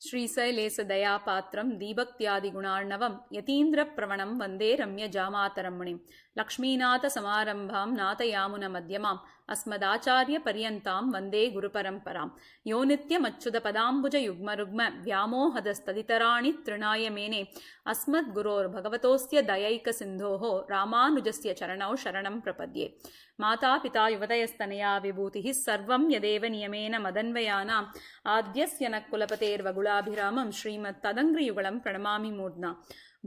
Srisaileesa Dayapatram Dibaktyadi Gunarnavam Yatindra Pravanam Vande Ramya Jamataram Munim Lakshminatha Samarambham Natha Yamuna Madhyamam Asmadacharya Paryantam Vande Guru Paramparam Yonitya Machuda Padambuja Yugma Rugma Vyamo Hadastaditarani Trinaya Mene Asmad Guror Bhagavatosya Dayaika Sindhoho Ramanujasya Charanau Sharanam Prapadye Mata Pita Yuvadayastanaya Vibhutihi Sarvam Yadeva Niyamena Madanvayana Adyasya Nakulapater Vagulabhiramam Srimad Tadangri Yugalam Pranamami Mudna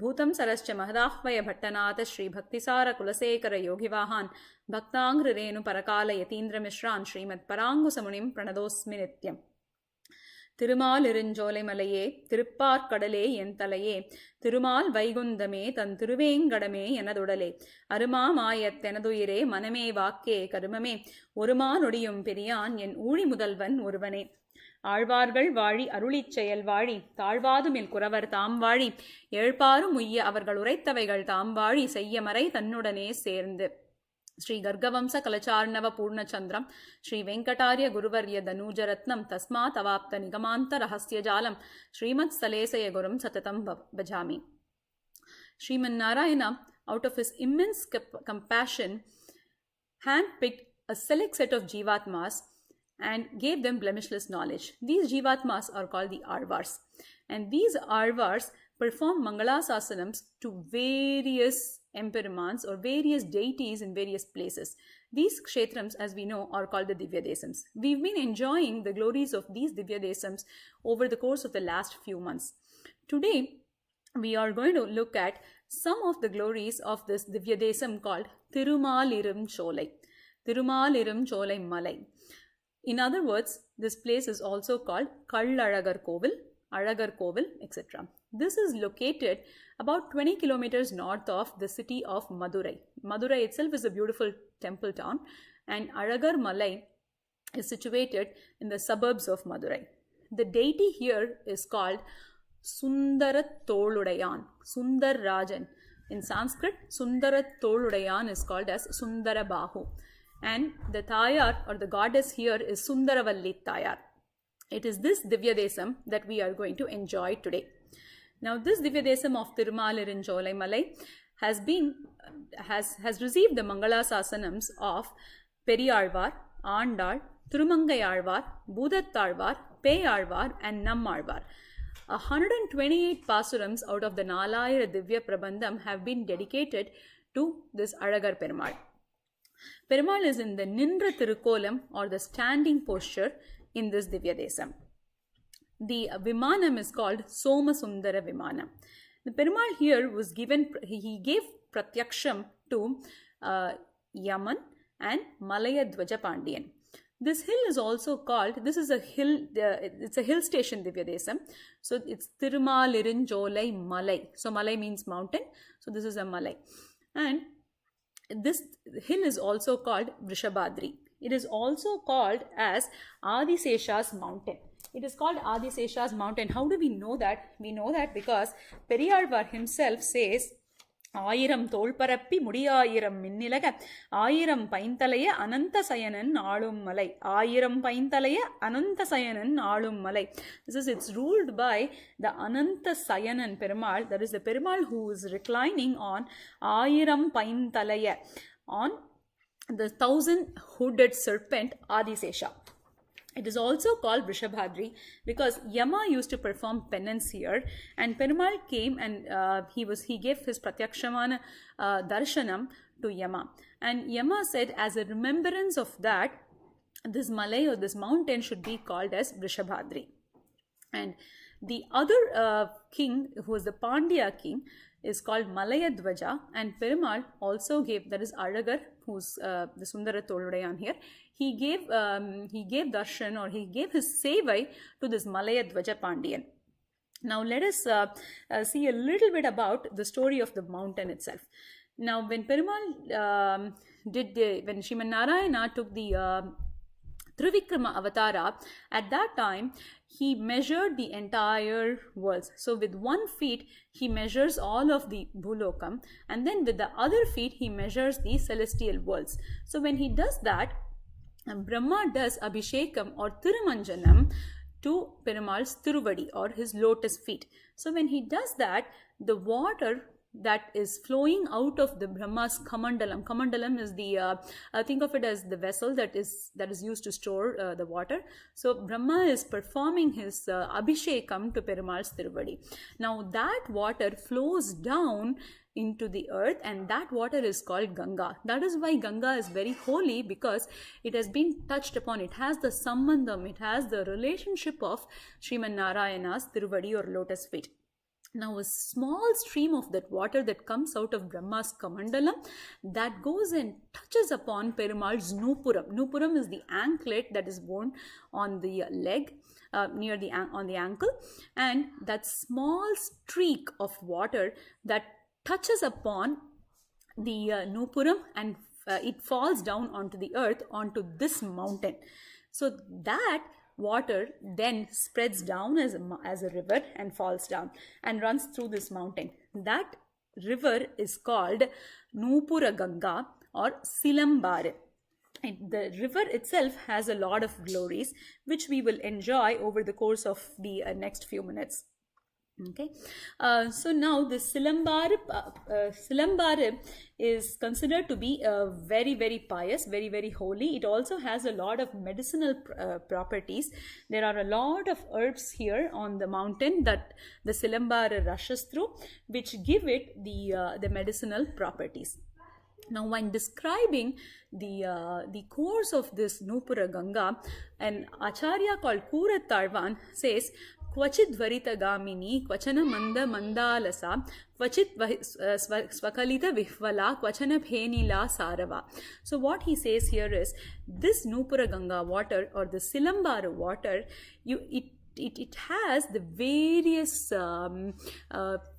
Bhutam Sarascha Mahadahvaya Bhattanatha Sri Bhaktisara Kulasekara Yogivahan Bhaktangra Renu Parakala Yatindra Mishran Srimad Parangu Samunim Pranadosmi Nityam Thirumaaliruncholai Malaye, Thiruppar Kadale Yentalaye, Thirumal Vaigundame, Tan Thiruvengadame Yanadudale, Aruma Mayat Tenaduire, Maname Vakke, Karumame, Uruma Nodiyum Periyan, Yen Uri Mudalvan Urvane. ஆழ்வார்கள் வாழி அருளிச் செயல் வாழி தாழ்வாதுமில் குறவர் தாம் வாழி ஏழ்பாரும் உய்ய அவர்கள் உரைத்தவைகள் தாம் வாழி செய்யமறை தன்னுடனே சேர்ந்து ஸ்ரீ கர்கவம்ச கலச்சார்ணவ பூர்ணச்சந்திரம் ஸ்ரீ வெங்கடாரிய குருவர்ய தனூஜரத்னம் தஸ்மாத் அவாப்த நிகமாந்த ரகசியஜாலம் ஸ்ரீமத் சலேசய குரும் சததம் பஜாமி. Sriman Narayana, out of his immense compassion, handpicked a select set of Jivatmas and gave them blemishless knowledge. These Jivatmas are called the Arvars. And these Arvars perform Mangalasasanams to various empermans or various deities in various places. These kshetrams, as we know, are called the Divya Desams. We've been enjoying the glories of these Divya Desams over the course of the last few months. Today, we are going to look at some of the glories of this Divya Desam called Thirumaaliruncholai. Thirumaaliruncholai Malai. In other words, this place is also called Kallalagar Kovil, etc. This is located about 20 kilometers north of the city of Madurai. Madurai itself is a beautiful temple town, and Alagar Malai is situated in the suburbs of Madurai. The deity here is called Sundaratoludayan, Sundar Rajan. In Sanskrit, Sundaratoludayan is called as Sundarabahu. And the Tayar or the goddess here is Sundaravalli Tayar. It is this Divya Desam that we are going to enjoy today. Now, this Divya Desam of Thirumaaliruncholai Malai has received the Mangala Sasanams of Periyalvar, Andal, Thirumangai-Alvar, Boodattalvar, Peyalvar and Nammalvar. 128 pasurams out of the Nalayira Divya Prabandham have been dedicated to this Alagar Perumal. Perumal is in the Nindra Tirukolam or the standing posture in this Divya Desam. The Vimanam is called Soma Sundara Vimanam. The Perumal here was given, he gave Pratyaksham to Yaman and Malaya Dvaja Pandian. This hill is also called, this is a hill, it's a hill station Divya Desam. So it's Thirumaaliruncholai Malai. So Malai means mountain. So this is a Malai. And this hill is also called Vrishabhadri. It is also called as Adisesha's mountain. It is called Adisesha's mountain. How do we know that? We know that because Periyalvar himself says, Ayiram tolparappi mudiyayiram minnilaga, Ayiram painthalaya anantasayanan aalum malai. Ayiram painthalaya anantasayanan aalum malai. It's ruled by the Anantasayanan Perumal. That is the Perumal who is reclining on Ayiram painthalaya, on the 1,000-hooded serpent Adisesha. It is also called Vrishabhadri because Yama used to perform penance here, and Perumal came and he gave his Pratyakshamana darshanam to Yama. And Yama said, as a remembrance of that, this Malay or this mountain should be called as Vrishabhadri. And the other king, who was the Pandya king, is called Malaya Dvaja, and Perumal also gave, that is Alagar, who's the Sundaratoludayan here, he gave darshan, or he gave his sevai to this Malaya Dvaja Pandian. Now let us see a little bit about the story of the mountain itself. Now when Perumal when Sriman Narayana took the Trivikrama Avatara, at that time he measured the entire world. So with 1 feet he measures all of the Bhulokam, and then with the other feet he measures the celestial worlds. So when he does that, Brahma does Abhishekam or Thirumanjanam to Perumal's Thiruvadi or his lotus feet. So when he does that, the water that is flowing out of the Brahma's kamandalam. Kamandalam is the think of it as the vessel that is used to store the water. So Brahma is performing his abhishekam to Perumal's Thiruvadi. Now that water flows down into the earth, and that water is called Ganga. That is why Ganga is very holy, because it has been touched upon. It has the sambandham, it has the relationship of Sriman Narayana's Thiruvadi or lotus feet. Now a small stream of that water that comes out of Brahma's Kamandalam, that goes and touches upon Perumal's Nupuram. Nupuram is the anklet that is worn on the leg, on the ankle, and that small streak of water that touches upon the Nupuram, and it falls down onto the earth, onto this mountain. So that water then spreads down as a river and falls down and runs through this mountain. That river is called Nupura Ganga or Silambare. The river itself has a lot of glories, which we will enjoy over the course of the next few minutes. Okay, so now the Silambare is considered to be very, very pious, very, very holy. It also has a lot of medicinal properties. There are a lot of herbs here on the mountain that the Silambare rushes through, which give it the medicinal properties. Now, when describing the course of this Nupura Ganga, an acharya called Kuratarvan says, Kvachit Varita Gamini, Kvachana Manda Mandalasa, Kvachit Swakalita Vihvala, Kvachana Bhenila Sarava. So what he says here is, this Nupura Ganga water or the Silambara water, it has the various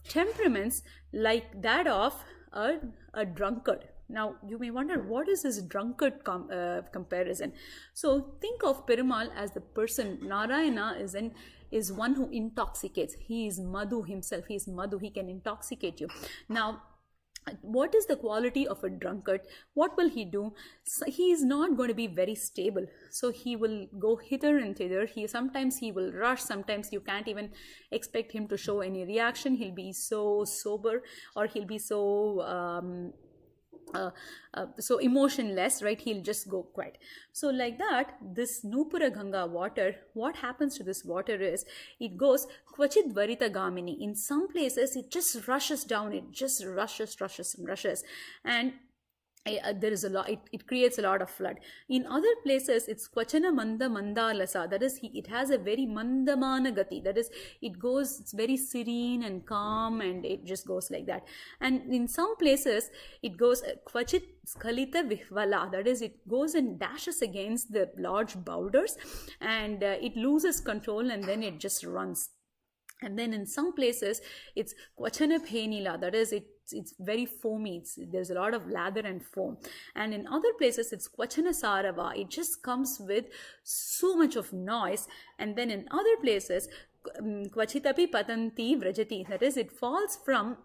temperaments like that of a drunkard. Now, you may wonder, what is this drunkard comparison? So, think of Perumal as the person. Narayana is one who intoxicates. He is Madhu himself. He is Madhu. He can intoxicate you. Now, what is the quality of a drunkard? What will he do? So he is not going to be very stable. So he will go hither and thither. Sometimes he will rush. Sometimes you can't even expect him to show any reaction. He'll be so sober, or he'll be so so emotionless, right? He'll just go quiet. So like that, this Nupura Ganga water, what happens to this water is, it goes Kvachit Varita Gamini. In some places, it just rushes down. It just rushes, and there is a lot, it creates a lot of flood. In other places, it's Kvachana Manda Mandalasa, that is, it has a very Mandamana Gati, that is, it's very serene and calm, and it just goes like that. And in some places, it goes Kvachit Skalita Vihvala, that is, it goes and dashes against the large boulders, and it loses control, and then it just runs. And then in some places, it's Kvachana Bhenila, that is, it's very foamy, there's a lot of lather and foam. And in other places, it's Kvachana Sarava, it just comes with so much of noise. And then in other places, Kvachitapi Patanti Vrajati, that is, it falls from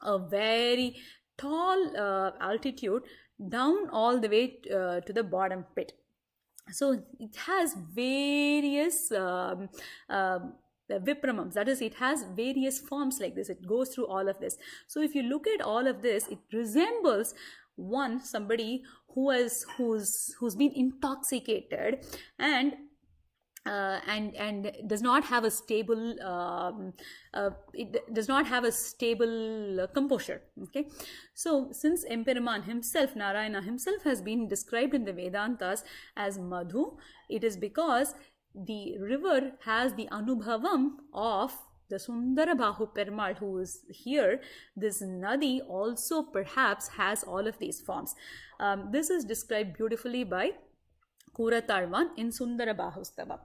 a very tall altitude down all the way to the bottom pit. So it has various Vipramams, that is, it has various forms like this. It goes through all of this. So if you look at all of this, it resembles somebody who's been intoxicated and does not have a stable composure. Okay, so since Emperuman himself, Narayana himself, has been described in the Vedantas as Madhu, it is because the river has the anubhavam of the Sundara Bahu Perumal who is here. This Nadi also perhaps has all of these forms. This is described beautifully by Kuratarvan in Sundara Bahustava.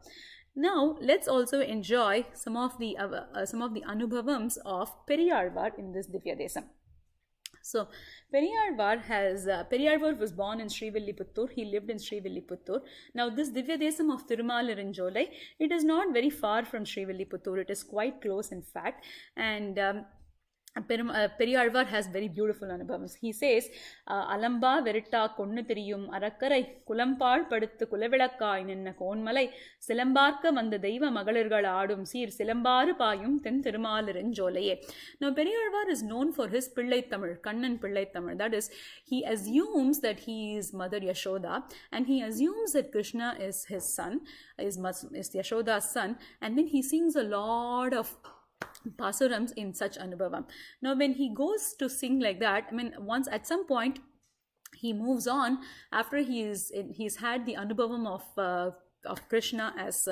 Now, let's also enjoy some of the anubhavams of Periyarvar in this Divya Desam. So, Periyarvar was born in Srivilliputturu. He lived in Srivilliputturu. Now, this Divya Desam of Thirumaaliruncholai, it is not very far from Srivilliputturu. It is quite close, in fact. And Periyalvar has very beautiful anubhavams. He says, Alamba veritta konnu theriyum arakkarai kulampal paduthu kulavilakkai ninna konmalai silambarka vanda deiva magalirgal aadum seer silambaru paayum then Thirumaaliruncholai. Now Periyalvar is known for his Pillai Tamil, Kannan Pillai Tamil. That is, he assumes that he is Mother Yashoda, and he assumes that Krishna is his son, is Yashoda's son, and then he sings a lot of pasurams in such anubhavam. Now when he goes to sing like that, I mean, once at some point he moves on after he's had the anubhavam of Krishna as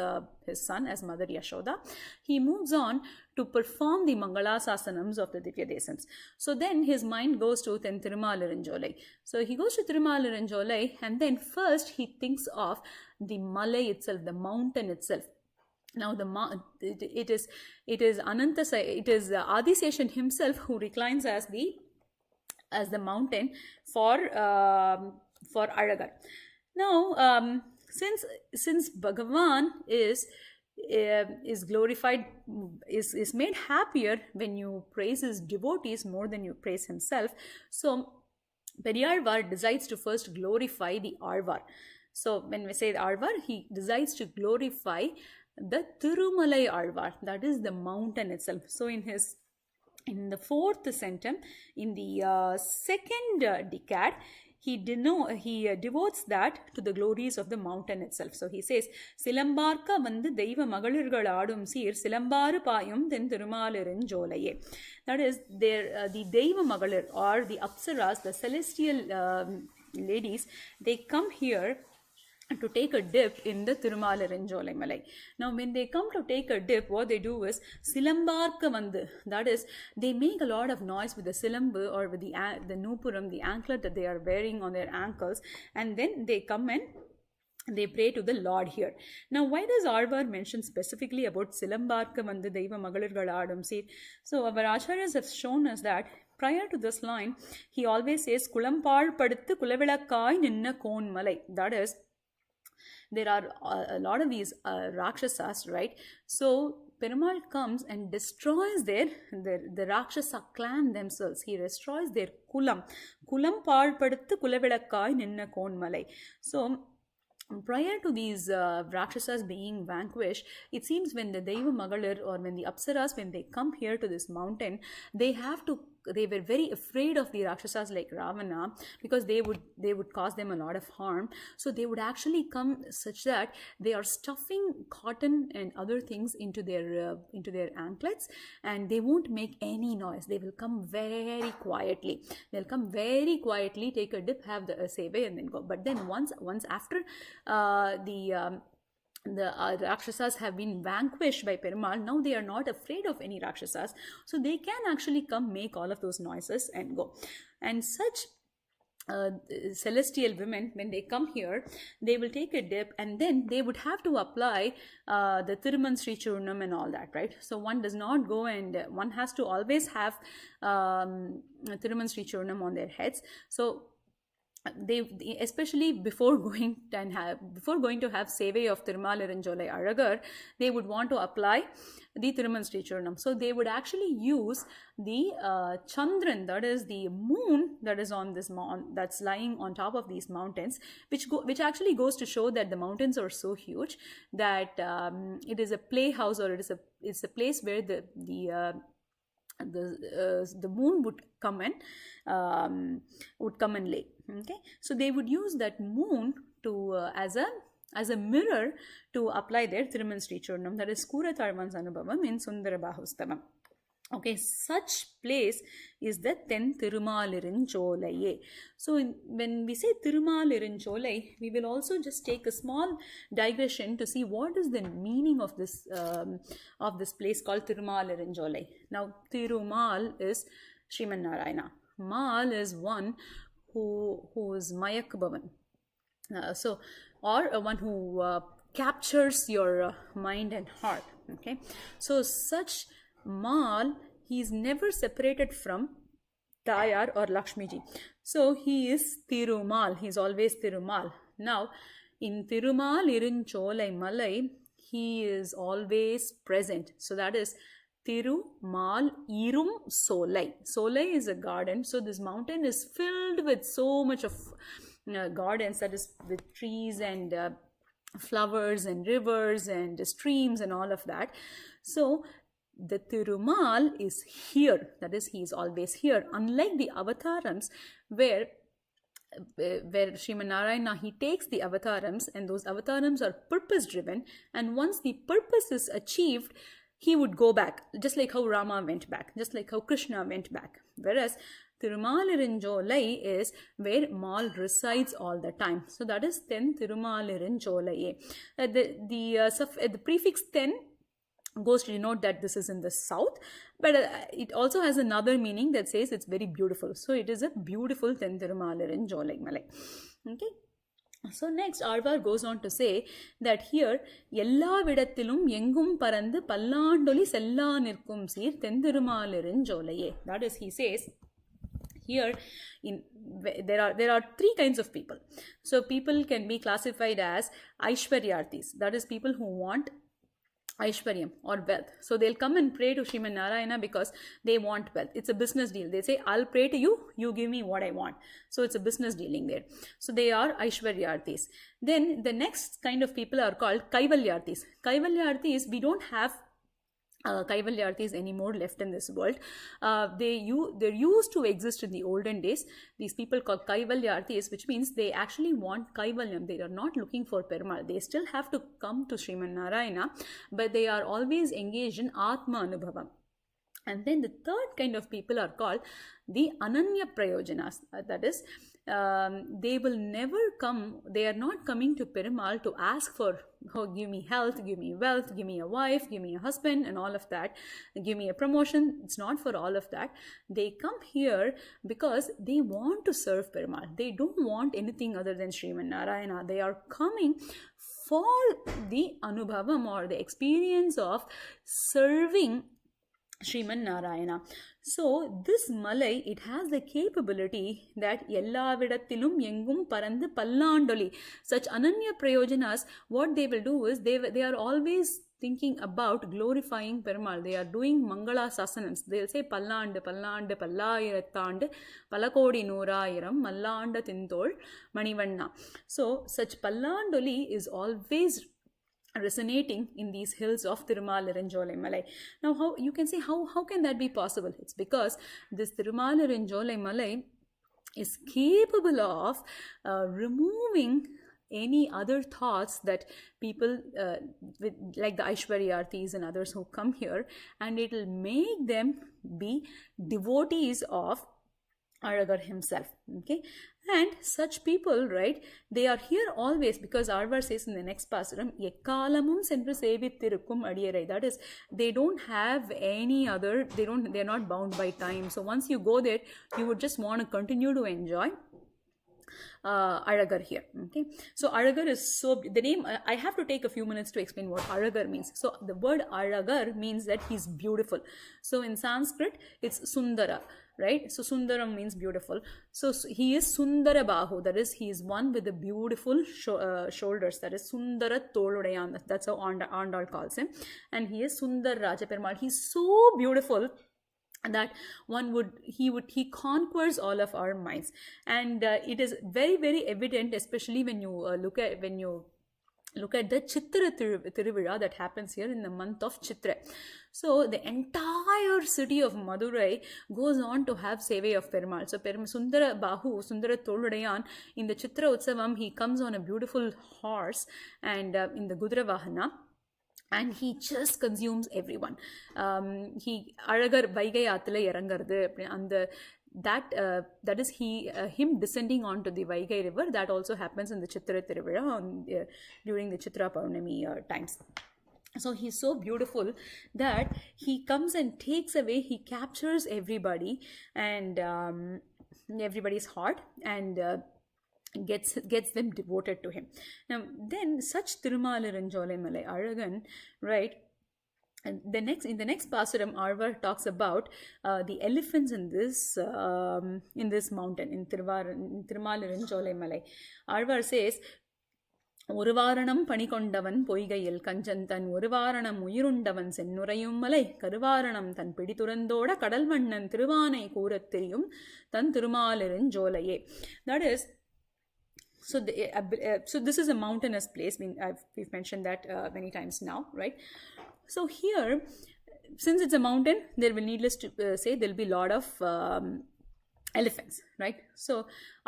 his son, as Mother Yashoda. He moves on to perform the Mangalasasanams of the Divya Desams. So then his mind goes to Thirumaaliruncholai. So he goes to Thirumaaliruncholai, and then first he thinks of the Malai itself, the mountain itself. Now it is Adiseshan himself who reclines as the mountain for Alagar. Now since Bhagavan is glorified, is made happier when you praise his devotees more than you praise himself, so Periyalvar decides to first glorify the Alvar. So when we say the Alvar, he decides to glorify the Thirumalai Alvar, that is the mountain itself. So in the fourth centum, in the second decade, he devotes that to the glories of the mountain itself. So he says, Silambarka vandu deiva magalirgal aadum seer silambaru paayum then Thirumaaliruncholai. That is, the Deiva Magalir, or the Apsaras, the celestial ladies, they come here to take a dip in the Thirumaaliruncholai Malai. Now when they come to take a dip, what they do is Silambarka vandu, that is, they make a lot of noise with the silambu or with the nupuram, the anklet that they are wearing on their ankles, and then they come and they pray to the Lord here. Now why does Alvar mention specifically about Silambarka vandu deiva magalirgal aadum seer? So our acharyas have shown us that prior to this line, he always says Kulampal paduthu kulavilakkai ninna konmalai. That is, there are a lot of these Rakshasas, right? So Perumal comes and destroys the Rakshasa clan themselves. He destroys their kulam. Kulam paadpaduthu kulavilakkai ninna konmalai. So prior to these Rakshasas being vanquished, it seems when the Deiva Magalir, or when the Apsaras, when they come here to this mountain, they were very afraid of the Rakshasas like Ravana, because they would cause them a lot of harm. So they would actually come such that they are stuffing cotton and other things into their anklets, and they won't make any noise. They will come very quietly. They'll come very quietly, take a dip, have the seva, and then go. But then once after the Rakshasas have been vanquished by Perumal, now they are not afraid of any Rakshasas, so they can actually come make all of those noises and go. And such celestial women, when they come here, they will take a dip, and then they would have to apply the Thiruman Sri Churnam and all that, right? So one does not go, and one has to always have Thiruman Sri Churnam on their heads. So they, especially before going to have Sevai of Thirumaaliruncholai Alagar, they would want to apply the Thiruman Sri Churnam. So they would actually use the Chandran, that is the moon that is on this that's lying on top of these mountains, which actually goes to show that the mountains are so huge that it is a playhouse, or it's a place where the moon would come and lay. Okay, so they would use that moon to as a mirror to apply their Thiruman Sri Churnam, that is Kura Tharvan's Anubhavam in Sundara Bahustamam. Okay, such place is the then Thirumaaliruncholai. So when we say Thirumaaliruncholai, we will also just take a small digression to see what is the meaning of this place called Thirumaaliruncholai. Now Thirumal is Sriman Narayana. Mal is one who is Mayak Bhavan. Or one who captures your mind and heart. Okay, so such Mal, he is never separated from Tayar or Lakshmiji. So he is Thirumal, he is always Thirumal. Now in Thirumaaliruncholai Malai, he is always present. So that is Thirumaaliruncholai. Solai is a garden, so this mountain is filled with so much of gardens, that is with trees and flowers and rivers and streams and all of that. So the Thirumal is here, that is, he is always here, unlike the avatarams where Sriman Narayana, he takes the avatarams, and those avatarams are purpose driven, and once the purpose is achieved, he would go back, just like how Rama went back, just like how Krishna went back. Whereas Thirumaaliruncholai is where Mal resides all the time. So that is then Thirumaaliruncholai. The prefix then goes to denote that this is in the south, but it also has another meaning that says it's very beautiful. So it is a beautiful then Thirumaaliruncholai Malai. Okay. So next Alvar goes on to say that here Yella Vidathilum Yengum Parandu Pallandoli Sella Nirkum Sir Thendirumaaliruncholai. That is, he says here there are three kinds of people. So people can be classified as Aishwaryarthis, that is people who want Aishwaryam or wealth. So they'll come and pray to Sriman Narayana because they want wealth. It's a business deal. They say, I'll pray to you, you give me what I want. So it's a business dealing there. So they are Aishwaryarthis. Then the next kind of people are called Kaivalyarthis. Kaivalyarthis, we don't have Kaivalyarthis anymore left in this world. They used to exist in the olden days. These people called Kaivalyarthis, which means they actually want Kaivalyam. They are not looking for Perumal. They still have to come to Sriman Narayana, but they are always engaged in Atma Anubhavam. And then the third kind of people are called the Ananya Prayojanas. That is, they will never come, they are not coming to Perumal to ask for, oh, give me health, give me wealth, give me a wife, give me a husband and all of that, give me a promotion. It's not for all of that. They come here because they want to serve Perumal. They don't want anything other than Sriman Narayana. They are coming for the Anubhavam or the experience of serving Sriman Narayana. So this Malai, it has the capability that Yella Vidathilum Yengum Parandu Pallandoli. Such Ananya Prayojanas, what they will do is they are always thinking about glorifying Perumal. They are doing Mangala Sasanams. They'll say Pallandu, Pallandu, Pallayirathand, Palakodi Noorayiram, Mallanda Tindol, Manivanna. So such Pallandoli is always resonating in these hills of Thirumaaliruncholai Malai. Now, how you can say how can that be possible? It's because this Thirumaaliruncholai Malai is capable of removing any other thoughts that people like the Aishwaryarthis and others who come here, and it will make them be devotees of Alagar himself. Okay, and such people, right, they are here always, because Alvar says in the next pasuram, Ekkalamum senru sevittirukkum adiyarai. That is, they don't have any other, they're not bound by time. So once you go there, you would just want to continue to enjoy Alagar here. Okay, so Alagar is so, the name, I have to take a few minutes to explain what Alagar means. So the word Alagar means that he's beautiful. So in Sanskrit, it's Sundara, right? So Sundaram means beautiful. So he is Sundara Bahu, that is, he is one with the beautiful shoulders, that is Sundara Toludayan, that's how Andal calls him. And he is Sundar Raja Perumal. He's so beautiful that he conquers all of our minds, and it is very, very evident, especially when you look at the Chitra Tiruvizha that happens here in the month of Chitra. So the entire city of Madurai goes on to have Sevai of Perumal. So Sundara Bahu, Sundara Toludayan, in the Chitra Utsavam, he comes on a beautiful horse and in the Gudra Vahana, and he just consumes everyone. He Alagar Vaigai Athila Yarangardu, and that is him descending onto the Vaigai river. That also happens in the Chitra Tiruvizha during the Chitra Purnami times. So he's so beautiful that he comes and takes away, he captures everybody and everybody's heart, and gets them devoted to him. Now then such Thirumaaliruncholai Malai Alagan, right? And in the next pasuram, Alvar talks about the elephants in this mountain, in Thirumaaliruncholai Malai. Alvar says, ஒரு வாரணம் பணிகொண்டவன் பொய்கையில் கஞ்சன் தன் ஒரு வாரணம் உயிருண்டவன் சென்னுரையும் மலை கருவாரணம் தன் பிடித்துறந்தோட கடல் வண்ணன் திருவானை கூறத் தெரியும் தன் திருமாலிருஞ்சோலையே. That is, so this is a mountainous place. We've mentioned that many times now, right? So here, since it's a mountain, there will, needless to say, there will be a lot of elephants, right? So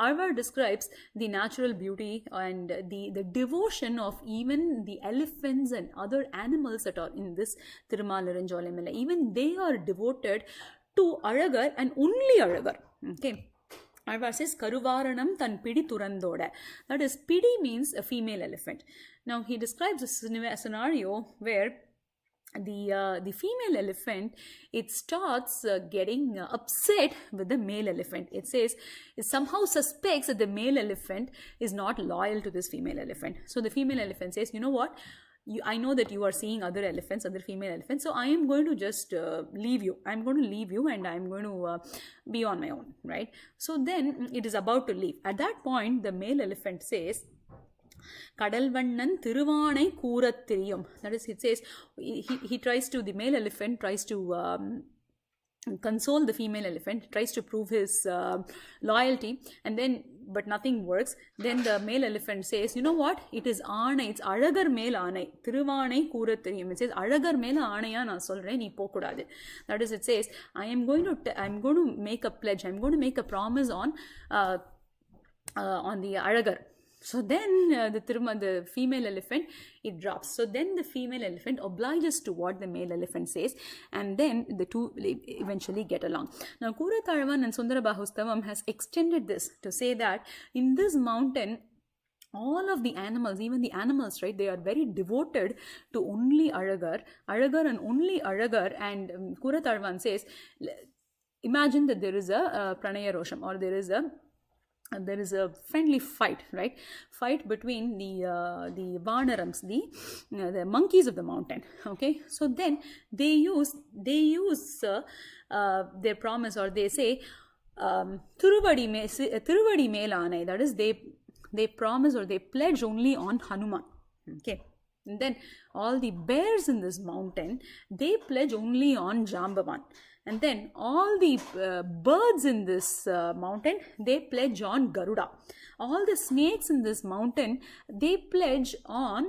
Arvar describes the natural beauty and the devotion of even the elephants and other animals that are in this Thirumaaliruncholai Mala. Even they are devoted to Alagar and only Alagar. Okay. Arvar says Karuvaranam tan pidi turandoda. That is, pidi means a female elephant. Now he describes a scenario where the female elephant, it starts getting upset with the male elephant. It says it somehow suspects that the male elephant is not loyal to this female elephant. So the female elephant says, you know what, I know that you are seeing other elephants, other female elephants, so I am going to just leave you. I'm going to leave you and I'm going to be on my own, right? So then it is about to leave. At that point, the male elephant says, கடல்வண்ணன் திருவானை கூறத் தெரியும். That is, it says, he tries to, the male elephant tries to console the female elephant, tries to prove his loyalty, and then, but nothing works. Then the male elephant says, you know what, it is aanai, it's Alagar மேல் ஆணை, திருவானை கூறத் தெரியும். It says, Alagar மேல ஆணையா நான் சொல்றேன், நீ போகக்கூடாது. That is, it says, I'm going to make a pledge, I'm going to make a promise on the Alagar. So then the female elephant, it drops. So then the female elephant obliges to what the male elephant says, and then the two eventually get along. Now Kuratalavan and Sundarabahustavam has extended this to say that in this mountain, all of the animals, even the animals, right, they are very devoted to only Alagar and only Alagar. And Kuratalavan says, imagine that there is a Pranaya Rosham, or there is a friendly fight, right? Fight between the Vanarams, the monkeys of the mountain. Okay, so then they use their promise, or they say Thiruvadi Melane. That is, they promise or they pledge only on Hanuman. Okay. And then all the bears in this mountain, they pledge only on Jambavan. And then all the birds in this mountain, they pledge on Garuda. All the snakes in this mountain, they pledge on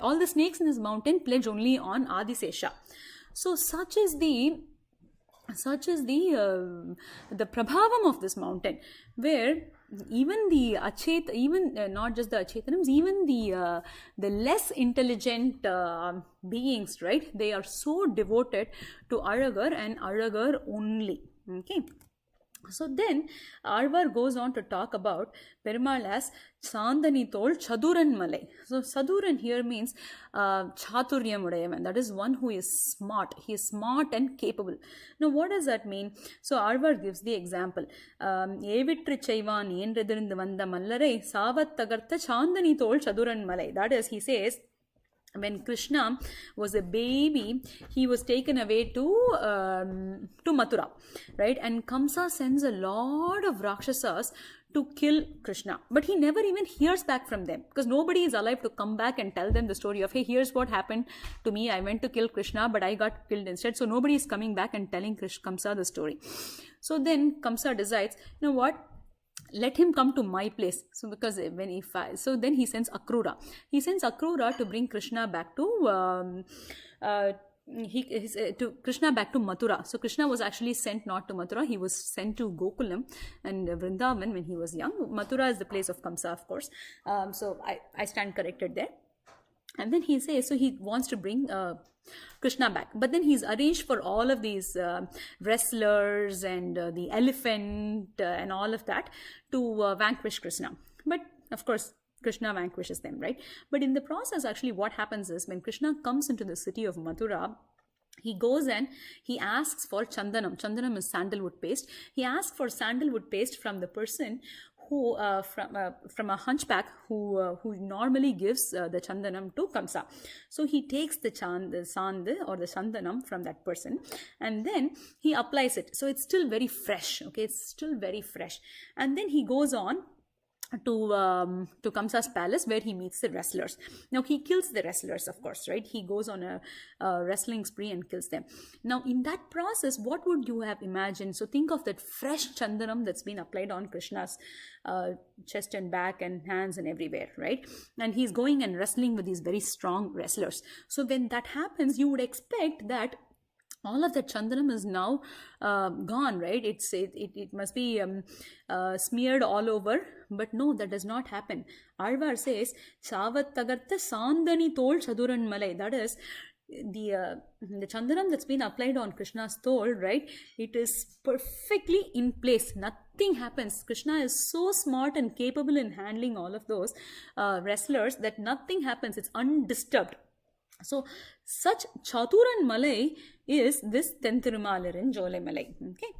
all the snakes in this mountain pledge only on Adisesha. So such is the prabhavam of this mountain, where even the not just the Achethanams, even the less intelligent beings, right, they are so devoted to Alagar and Alagar only. Okay. So then Alvar goes on to talk about Perumal as Sandani Tol Chaduran Malai. So Chaduran here means Chaturyam Udayavan. That is one who is smart. He is smart and capable. Now what does that mean? So Alvar gives the example. Evitri Chaivan Endredirindu Vanda Mallarai Savat Tagartha Chandani Tol Chaduran Malai. That is, he says, when Krishna was a baby, he was taken away to Mathura, right? And Kamsa sends a lot of Rakshasas to kill Krishna, but he never even hears back from them, because nobody is alive to come back and tell them the story of, hey, here's what happened to me, I went to kill Krishna but I got killed instead. So nobody is coming back and telling Kamsa the story. So then Kamsa decides, you know what, let him come to my place. So because so then he sends Akrura. He sends Akrura to bring Krishna back to Krishna back to Mathura. So Krishna was actually sent not to Mathura, he was sent to Gokulam and Vrindavan when he was young. Mathura is the place of Kamsa, of course. So I stand corrected there. And then he says, so he wants to bring Krishna back, but then he's arranged for all of these wrestlers and the elephant and all of that to vanquish Krishna. But of course Krishna vanquishes them, right? But in the process, actually what happens is, when Krishna comes into the city of Mathura, he goes and he asks for Chandanam. Chandanam is sandalwood paste. He asks for sandalwood paste from the person who from a hunchback who normally gives the chandanam to Kamsa. So he takes the sand or the chandanam from that person, and then he applies it. So it's still very fresh. Okay, it's still very fresh. And then he goes on to Kamsa's palace, where he meets the wrestlers. Now he kills the wrestlers, of course, right? He goes on a wrestling spree and kills them. Now in that process, what would you have imagined? So think of that fresh chandanam that's been applied on Krishna's chest and back and hands and everywhere, right? And he's going and wrestling with these very strong wrestlers. So when that happens, you would expect that all of that chandanam is now gone, right? It must be smeared all over, but no, that does not happen. Alvar says, "Chavat tagartha sandani tol chaduran malai." That is the chandanam that's been applied on Krishna's tol, right? It is perfectly in place. Nothing happens. Krishna is so smart and capable in handling all of those wrestlers that nothing happens. It's undisturbed. So such Chaturan Malai is this Thirumaaliruncholai Malai. Okay.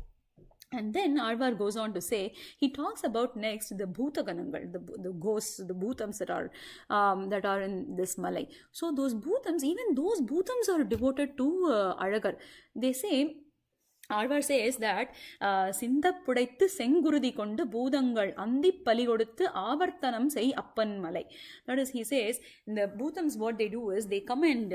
And then Alvar goes on to say, he talks about next the Bhutaganangal, the ghosts, the Bhutams that are in this Malai. So those Bhutams, even those Bhutams are devoted to Alagar. They say, Alvar says that Sindappudaithu Sengurudi kondu Bhutangal Andi Paligoduthu Avartanam sei Appan Malai. That is, he says, the Bhutams, what they do is they come and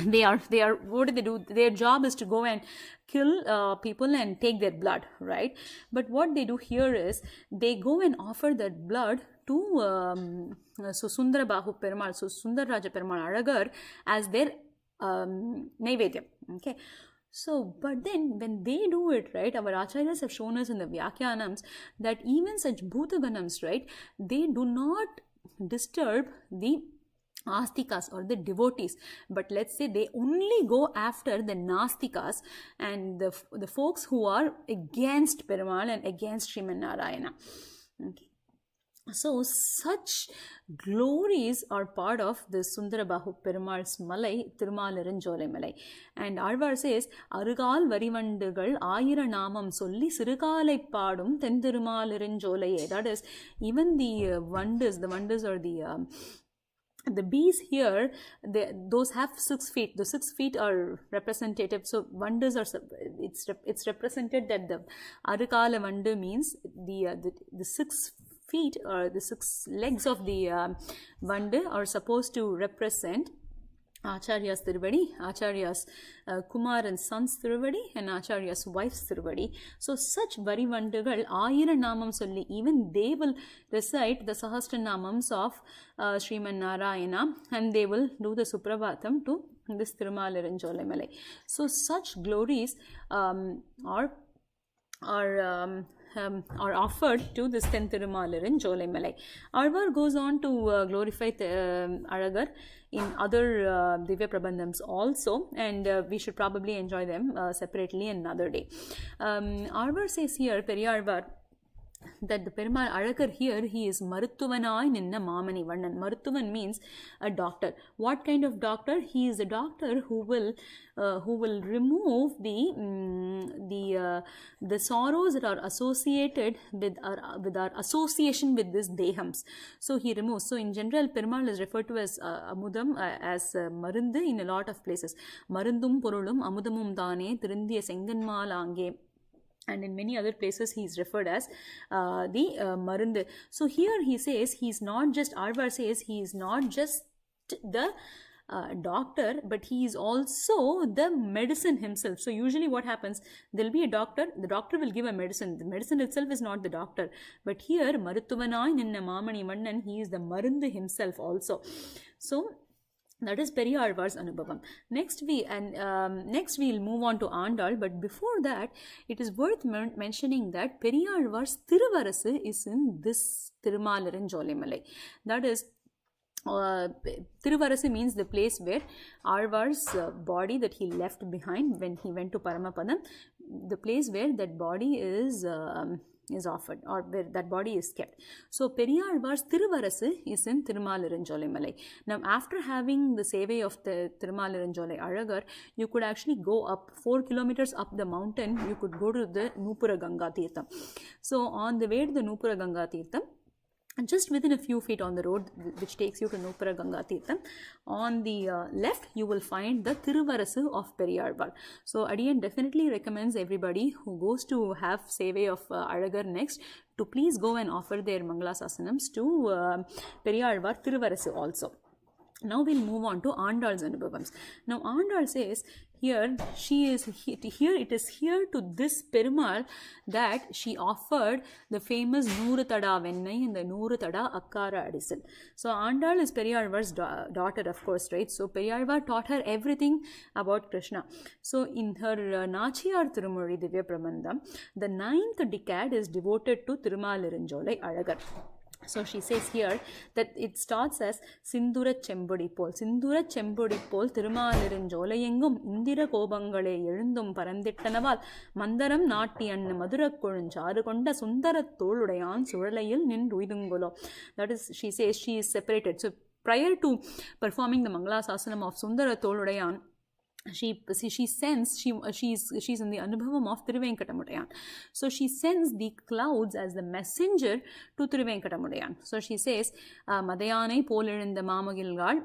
they are what do they do? Their job is to go and kill people and take their blood, right? But what they do here is they go and offer that blood to so Sundara Bahu Perumal, so Sundar Raja Perumal Alagar as their Naivedyam. Okay. So, but then when they do it, right, our acharyas have shown us in the Vyakyanams that even such Bhutaganams, right, they do not disturb the Astikas or the devotees, but let's say they only go after the Nastikas and the folks who are against Perumal and against Sriman Narayana. Okay. So such glories are part of the Sundarabahu Perumal's Malai, Thirumaaliruncholai Malai. And Alvar says, Arugal Varivandugal Ayira Namam Solli Sirukalai Padum Then Thirumaaliruncholai. That is, even the wonders or the bees here, those have 6 feet. The 6 feet are representative. So wonders are, it's represented that the Arukala Vandu means the 6 feet or the 6 legs of the Vandu are supposed to represent Acharya's Tiruvadi, Acharya's Kumar and son's Tiruvadi, and Acharya's wife's Tiruvadi. So such Varivandugal, Ayira Namam Solli, even they will recite the Sahasra Namams of Sriman Narayana, and they will do the Suprabhatam to this Thirumaaliruncholai Malai. So such glories are offered to this Thirumaaliruncholai Malai. Alvar goes on to glorify Alagar in other Divya Prabandhams also, and we should probably enjoy them separately another day. Alvar says here, Periyalvar, that the Perumal Alagar here, he is Maruttuvanai Ninna Mamani Vannan. Maruttuvan means a doctor. What kind of doctor? He is a doctor who will remove the sorrows that are associated with our association with this dehams. So he removes. So in general, Perumal is referred to as Amudam, as Marundu in a lot of places. Marundum Porulum Amudamum Dane Tirundiya Senganmalange. And in many other places, he is referred as the Marundu. So here he says, he's not just, Alvar says, he is not just the doctor, but he is also the medicine himself. So usually what happens, there will be a doctor, the doctor will give a medicine. The medicine itself is not the doctor. But here, Maruttuvanai Ninna Mamani Vannan, he is the Marundu himself also. So that is Periyalvar's Anubhavam. Next we'll move on to Andal, but before that, it is worth mentioning that Periyalvar's Thiruvarasu is in this Thirumaaliruncholai Malai. That is, Thiruvarasu means the place where Alvar's body that he left behind when he went to Paramapadam, the place where that body is offered, or where that body is kept. So Periyalvar's Thiruvarasu is in Thirumaaliruncholai Malai. Now after having the sevai of the Thirumaaliruncholai Alagar, you could actually go up 4 kilometers up the mountain, you could go to the Nupura Ganga Tirtham. So on the way to the Nupura Ganga Tirtham, And just within a few feet on the road which takes you to Nupara Ganga Tirtham, on the left you will find the Thiruvarasu of Periyalvar. So Adiyan definitely recommends everybody who goes to have Sevai of Alagar next to please go and offer their Mangala Sasanams to Periyalvar Thiruvarasu also. Now we'll move on to Andal's Anubhavams. Now Andal says here it is here to this Perumal that she offered the famous Nooru Tada Vennai and the Nooru Tada Akkara Adisal. So Andal is Periyalvar's daughter, of course, right? So Periyalvar taught her everything about Krishna. So in her Nachiyar Thirumozhi Divya Prabandham, the 9th decade is devoted to Thirumaaliruncholai Alagar. So she says here that it starts as Sindura Chembodi Pol. Sindura Chembodi Pol Thirumaaliruncholai engum Indira Kobangale Elundum Paranditanaval Mandaram Nattiyan Madura Kuruncharu Konda Sundara Toludayan Suralayil Ninruidungolo. That is, she says she is separated. So prior to performing the Mangala Sasanam of Sundara Toludayan, she's in the Anubhavam of Thiruvenkatamudayan. So she sends the clouds as the messenger to Thiruvenkatamudayan. So she says, Madayanai Polirindha Mamagilgal,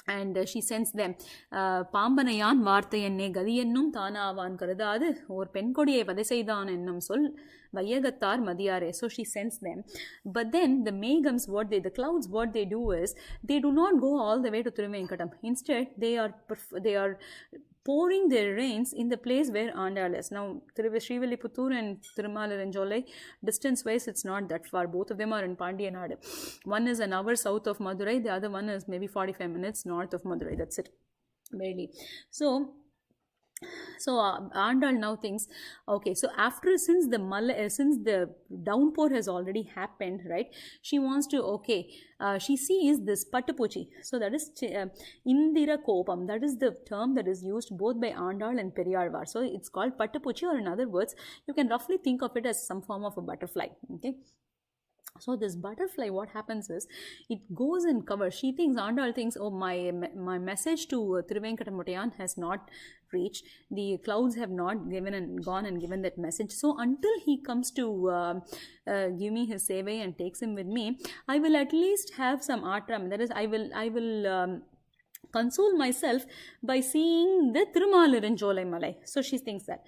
and she sends them Pambanayan Varthayanne Gadiyennum Thanavan Karudadu or Penkodiye Vadesaidan ennum Sol Vayagattar Madiyare. So she sends them. But then the Megams, the clouds, what they do is they do not go all the way to Thiruvenkatam. Instead, they are pouring their rains in the place where Andal is. Now, Srivilliputturu and Thirumaaliruncholai, distance-wise, it's not that far. Both of them are in Pandiyanadu. One is an hour south of Madurai, the other one is maybe 45 minutes north of Madurai. That's it, barely. So Andal now thinks, okay, so since the downpour has already happened, right, she wants to, she sees this Pattapuchi. So that is Indira Kopam. That is the term that is used both by Andal and Periyalvar. So it's called Pattapuchi, or in other words, you can roughly think of it as some form of a butterfly. Okay. So this butterfly, what happens is, it goes and covers. She thinks, Andal thinks, oh, my message to Thiruvenkatamudayan has not reached. The clouds have not gone and given that message. So until he comes to give me his sevai and takes him with me, I will at least have some atram. That is, I will console myself by seeing the Thirumaaliruncholai Malai. So she thinks that.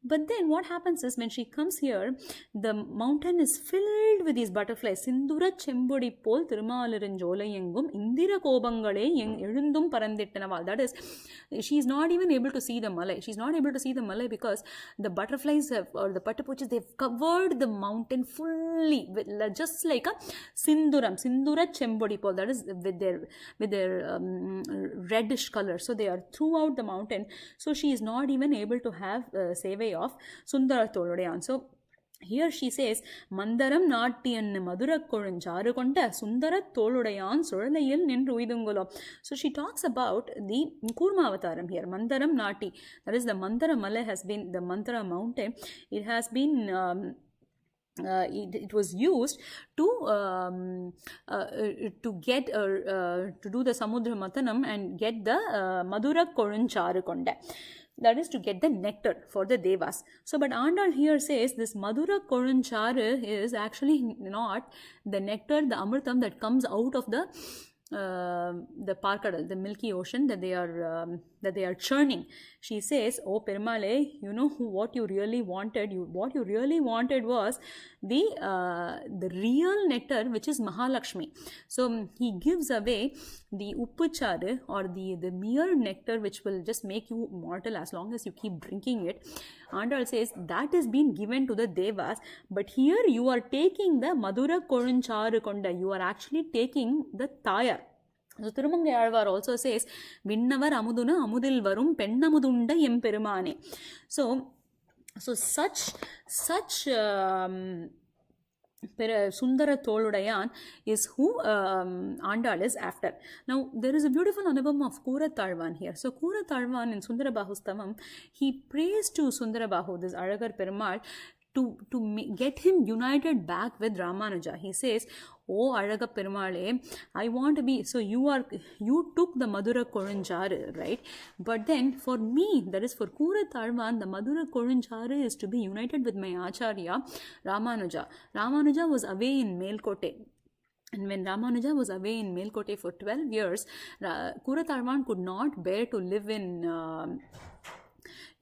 But then what happens is, when she comes here, the mountain is filled with these butterflies. Sindura Chembodi Pol Thirumaaliruncholai engum Indira Kobangale Elundum Paranditanaval. That is, she is not even able to see the Malai. She is not able to see the Malai because the butterflies or the Pattapuchis, they have covered the mountain fully, with, just like a Sindura Chembodi Pol. That is with their reddish color. So they are throughout the mountain. So she is not even able to have sevai of Sundara Toludayan. So here she says, Mandaram Nattiyan Madura Kuruncharu Konda Sundara Toludayan Suralayil Ninruidungolo. So she talks about the Kurma Avataram here, Mandaram Nati. That is, the Mandara Mala has been, the Mandara mountain, it has been it was used to get to do the Samudra Mathanam and get the Madura Kuruncharu Konda. That is to get the nectar for the Devas. So, but Andal here says this Madura Kuruncharu is actually not the nectar, the Amritam that comes out of the Parkadal, the Milky Ocean that they are churning. She says, oh Perumale, you know what you really wanted. What you really wanted was the real nectar, which is Mahalakshmi. So he gives away the Uppucharu, or the mere nectar, which will just make you mortal as long as you keep drinking it. Andal says that is being given to the Devas, but here you are taking the Madura Kuruncharu Konda. You are actually taking the Tayar. So Thirumangai also says, Vinnavar Amuduna Amudil Varum Pennamudunda Emperumane. So such Sundara Toludayan is who Andal is after. Now, there is a beautiful anubhavam of Kuratalvan here. So, Kuratalvan in Sundara Bahustavam, he prays to Sundara Bahu, this Alagar Perumal, to get him united back with Ramanuja. He says, oh Alaga Perumale, I want to be, so you took the Madura Kuruncharu, right? But then for me, that is for Kuratalvan, the Madura Kuruncharu is to be united with my Acharya, Ramanuja. Ramanuja was away in Melkote. And when Ramanuja was away in Melkote for 12 years, Kuratarvan could not bear to live in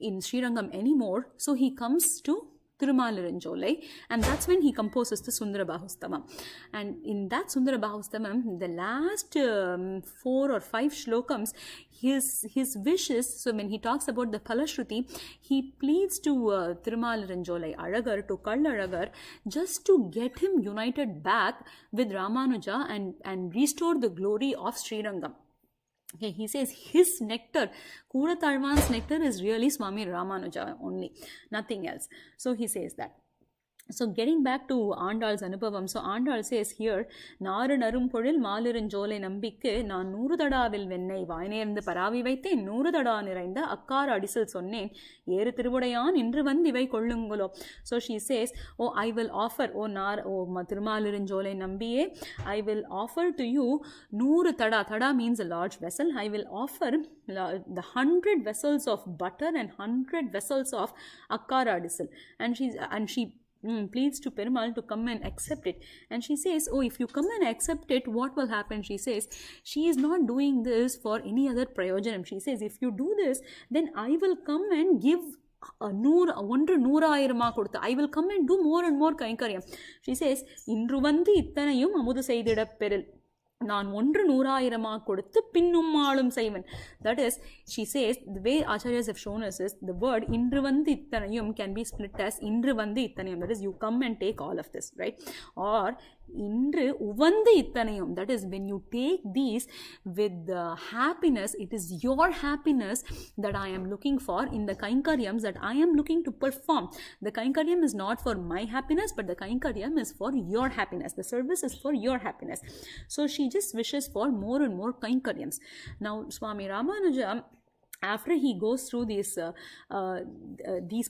Srirangam anymore. So he comes to Thirumaaliruncholai, and that's when he composes the Sundara Bahustamam. And in that Sundara Bahustamam, the last 4 or 5 shlokams, his wishes, so when he talks about the Palashruti, he pleads to Thirumaaliruncholai Alagar, to Kallalagar, just to get him united back with Ramanuja and restore the glory of Srirangam. Okay, he says his nectar, Kuratarvan's nectar, is really Swami Ramanuja only, nothing else. So he says that. So getting back to Andal's Anubhavam, so Andal says here, Naru Narum Podil Maaliruncholai Nambikku Naan 100 தடாவில் வெண்ணெய் வாய்நேர்ந்து பராவி வைத்தேன் 100 தடா நிறைந்த அக்கார அடிசில் சொன்னேன் ஏறு திருவுடையான் இன்று வந்து இவை கொள்ளுங்களோ. So she says, oh, I will offer, oh Thirumaaliruncholai Nambiye, I will offer to you 100 tada. Tada means a large vessel. I will offer the 100 vessels of butter and 100 vessels of akkara adisil. And she pleads to Perumal to come and accept it. And she says, oh, if you come and accept it, what will happen? She says, she is not doing this for any other prayojanam. She says, if you do this, then I will come and give I will come and do more and more kainkaryam. She says, Indru vandu ittanayum amudu seidida peril. நான் 100,000 கொடுத்து பின்னும் ஆளும் செய்வன். That is, she says, the way acharyas have shown us is, the word இன்று வந்து இத்தனையும் can be split as இன்று வந்து இத்தனையும். That is, you come and take all of this, right? Or இன்று உவந்து இத்தனையும். That is, when you take these with happiness, it is your happiness that I am looking for in the kainkaryams that I am looking to perform. The kainkaryam is not for my happiness, but the kainkaryam is for your happiness. The service is for your happiness. So she just wishes for more and more kainkaryams. Now, Swami Ramanuja, after he goes through these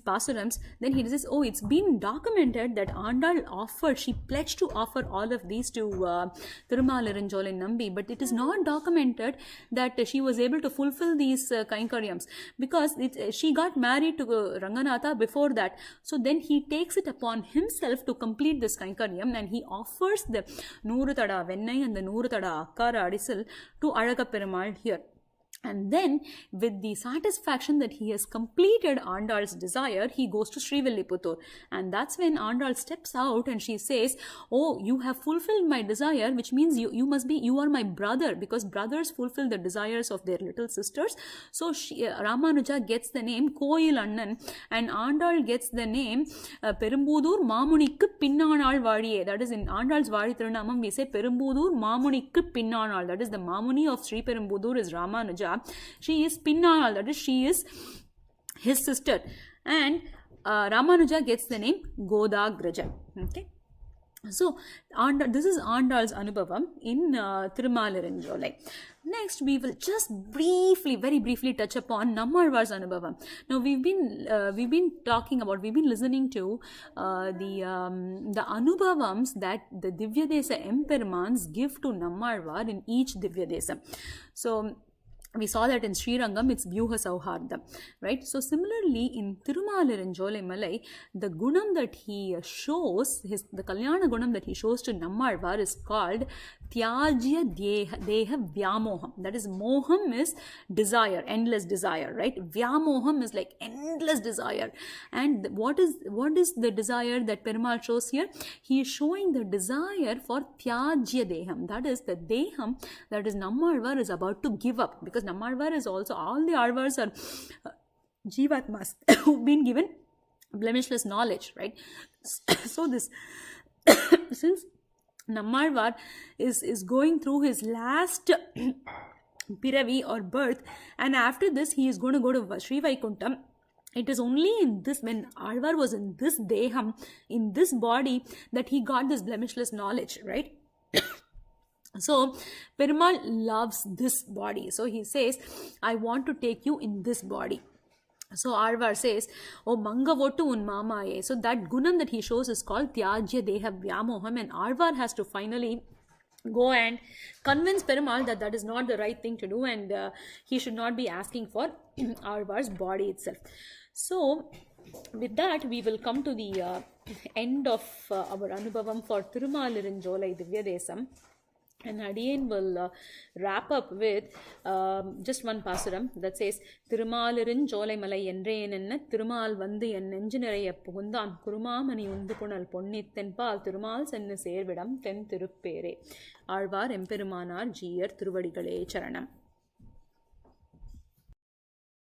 pasurams, then he says, oh, it's been documented that Andal offered, she pledged to offer all of these to Thirumaaliruncholai Nambi, but it is not documented that she was able to fulfill these kainkaryams, because she got married to Ranganatha before that. So then he takes it upon himself to complete this kainkaryam, and he offers the 100 tada vennai and the 100 tada akkara adisil to Alaga Perumal here. And then, with the satisfaction that he has completed Andal's desire, he goes to Srivilliputturu. And that's when Andal steps out and she says, oh, you have fulfilled my desire, which means you are my brother, because brothers fulfill the desires of their little sisters. So Ramanuja gets the name Koil Annan, and Andal gets the name Perumbudur Mamunikku Pinnanal Vadiye. That is, in Andal's Vadi Thirunamam, we say Perumbudur Mamunikku Pinnanal. That is, the Mamuni of Sri Perumbudur is Ramanuja. She is Pinnanal, that is, she is his sister. And Ramanuja gets the name Godagraja. Okay. So, this is Andal's Anubhavam in Thirumaaliruncholai. Next, we will just very briefly touch upon Nammalvar's Anubhavam. Now, we've been listening to the Anubhavams that the Divya Desa Empermans give to Nammalvar in each Divya Desam. So, we saw that in Srirangam, it's Vyuha Sauhardam, right? So similarly, in Thirumaaliruncholai Malai, the gunam that he shows, the Kalyana gunam that he shows to Nammalvar is called Tyajya Deha Vyamoham. That is, moham is desire, endless desire, right? Vyamoham is like endless desire. And what is the desire that Perumal shows here? He is showing the desire for Tyajya Deham. That is, the Deham that is Nammalvar is about to give up, because Nammalvar is also, all the Alvars are Jivatmas who've been given blemishless knowledge, right? So this, since Nammalvar is going through his last Piravi or birth, and after this he is going to go to Sri Vaikuntham. It is only in this, when Alvar was in this Deham, in this body, that he got this blemishless knowledge, right? So, Perumal loves this body. So, he says, I want to take you in this body. So, Alvar says, oh, Manga Votu un Mamaye. So, that gunam that he shows is called Tyajya Deha Vyamoham, and Alvar has to finally go and convince Perumal that that is not the right thing to do, and he should not be asking for Alvar's body itself. So, with that, we will come to the end of our Anubhavam for Thirumaaliruncholai Divya Desam. And Adiyan will wrap up with just one pasuram that says, Thirumaaliruncholai malai என்றேனென்ன Thirumal வந்து என் நெஞ்சு நிறைய புகுந்தான் குருமாமணி உந்து புனல் பொன்னித்தென்பால் திருமால் சென்னு சேர்விடம் தென் திருப்பேரே. ஆழ்வார் எம்பெருமானார் ஜீயர் திருவடிகளே சரணம்.